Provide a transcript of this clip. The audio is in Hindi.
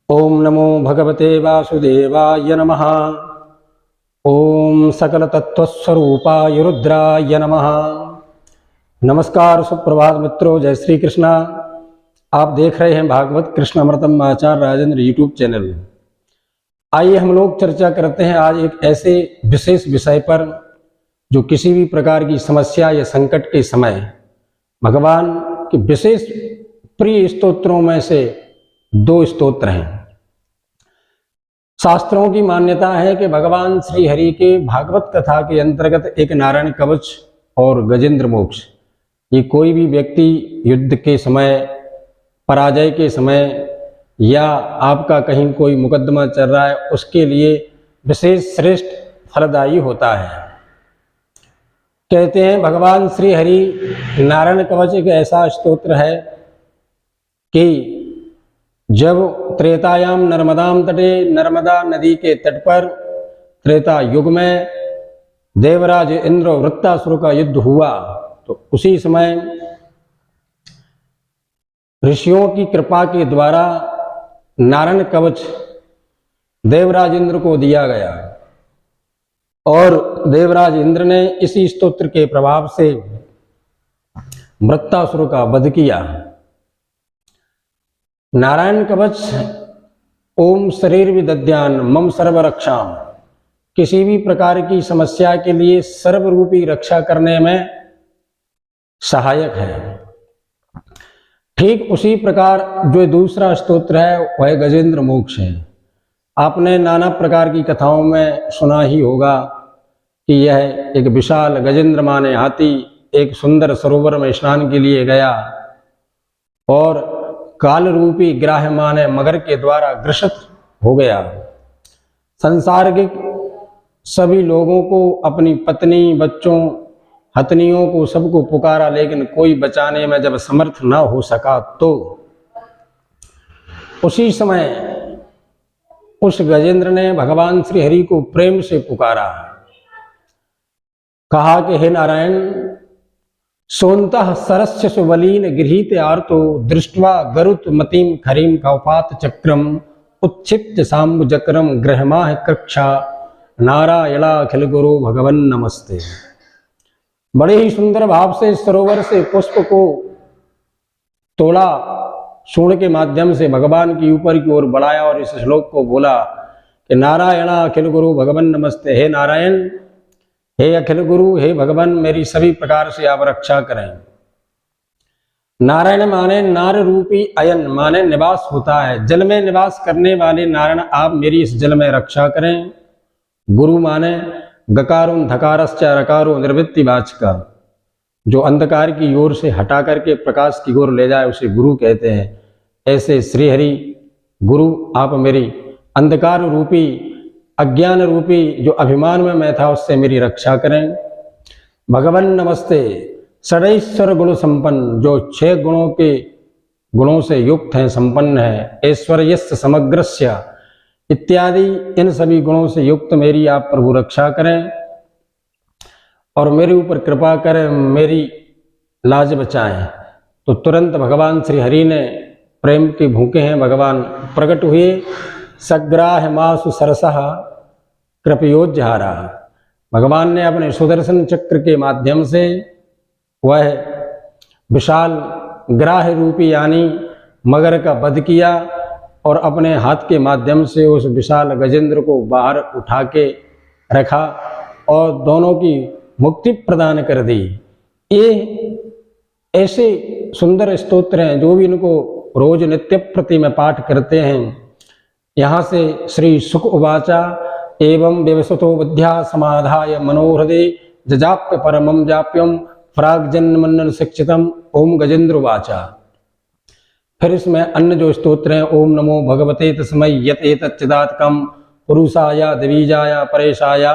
ओम नमो भगवते वासुदेवाय नमः। ओम सकल तत्वस्वरूपाय रुद्राय नमः। नमस्कार, सुप्रभात मित्रों, जय श्री कृष्णा। आप देख रहे हैं भागवत कृष्ण अमृतम आचार्य राजेंद्र यूट्यूब चैनल। आइए हम लोग चर्चा करते हैं आज एक ऐसे विशेष विषय पर जो किसी भी प्रकार की समस्या या संकट के समय भगवान के विशेष प्रिय स्तोत्रों में से दो स्तोत्र हैं। शास्त्रों की मान्यता है कि भगवान श्री हरि के भागवत कथा के अंतर्गत एक नारायण कवच और गजेंद्र मोक्ष, ये कोई भी व्यक्ति युद्ध के समय, पराजय के समय या आपका कहीं कोई मुकदमा चल रहा है उसके लिए विशेष श्रेष्ठ फलदायी होता है। कहते हैं भगवान श्री हरि नारायण कवच एक ऐसा स्तोत्र है कि जब त्रेतायाम नर्मदाम तटे, नर्मदा नदी के तट पर त्रेता युग में देवराज इंद्र और वृत्तासुर का युद्ध हुआ, तो उसी समय ऋषियों की कृपा के द्वारा नारायण कवच देवराज इंद्र को दिया गया और देवराज इंद्र ने इसी स्तोत्र के प्रभाव से वृत्तासुर का वध किया। नारायण कवच ओम शरीर विदध्यान मम सर्वरक्षाम, किसी भी प्रकार की समस्या के लिए सर्वरूपी रक्षा करने में सहायक है। ठीक उसी प्रकार जो दूसरा स्तोत्र है वह गजेंद्र मोक्ष है। आपने नाना प्रकार की कथाओं में सुना ही होगा कि यह एक विशाल गजेंद्र माने हाथी एक सुंदर सरोवर में स्नान के लिए गया और काल रूपी ग्राह माने मगर के द्वारा ग्रसित हो गया। संसार के सभी लोगों को, अपनी पत्नी, बच्चों, हथनियों को, सबको पुकारा, लेकिन कोई बचाने में जब समर्थ ना हो सका तो उसी समय उस गजेंद्र ने भगवान श्री हरि को प्रेम से पुकारा, कहा कि हे नारायण, सोन्तः सरस्य सुबलीन गृहीत आर्तो दृष्ट्वा गरुत मतिम खरीम कौपात चक्रम उत्क्षिप्त सांबुजक्रम ग्रहमाह कक्षा नारायणाखिल गुरु भगवन नमस्ते। बड़े ही सुंदर भाव से सरोवर से पुष्प को तोड़ा, सूंड के माध्यम से भगवान की ऊपर की ओर बढ़ाया और इस श्लोक को बोला कि नारायणाखिल गुरु भगवन नमस्ते। हे नारायण, हे अखिल गुरु, हे भगवान, मेरी सभी प्रकार से आप रक्षा करें। नारायण माने नार रूपी अयन माने निवास होता है, जल में निवास करने वाले नारायण, आप मेरी इस जल में रक्षा करें। गुरु माने गकारुन धकारश्च रकारो निर्वृत्ति वाचका, जो अंधकार की ओर से हटा करके प्रकाश की ओर ले जाए उसे गुरु कहते हैं। ऐसे श्री हरि गुरु, आप मेरी अंधकार रूपी, अज्ञान रूपी जो अभिमान में मैं था उससे मेरी रक्षा करें। भगवन नमस्ते। षडैश्वर गुण संपन्न, जो 6 गुणों के गुणों से युक्त हैं, संपन्न है। ऐश्वर्यस्य समग्रस्य इत्यादि इन सभी गुणों से युक्त मेरी आप प्रभु रक्षा करें और मेरे ऊपर कृपा करें, मेरी लाज बचाएं। तो तुरंत भगवान श्री हरि ने, प्रेम के भूखे हैं भगवान, प्रकट हुए। सग्राह मासु सरसः कृपयोज्जहारा, भगवान ने अपने सुदर्शन चक्र के माध्यम से वह विशाल ग्राह रूपी यानी मगर का वध किया और अपने हाथ के माध्यम से उस विशाल गजेंद्र को बाहर उठा के रखा और दोनों की मुक्ति प्रदान कर दी। ये ऐसे सुंदर स्तोत्र हैं जो भी इनको रोज नित्य प्रति में पाठ करते हैं। यहाँ से श्री शुक उवाचा एवं व्यवसतो विद्या समाधाय मनोहृदय जजाप्य परमं जाप्यम प्राग्जन्मन्नन शिक्षितम ओम गजेंद्र उवाचा। फिर इसमें अन्य जो स्तोत्र हैं, ओम नमो भगवते तस्मै यत एतच्चिदात्कम पुरुषाय दिवीजाय परेशाय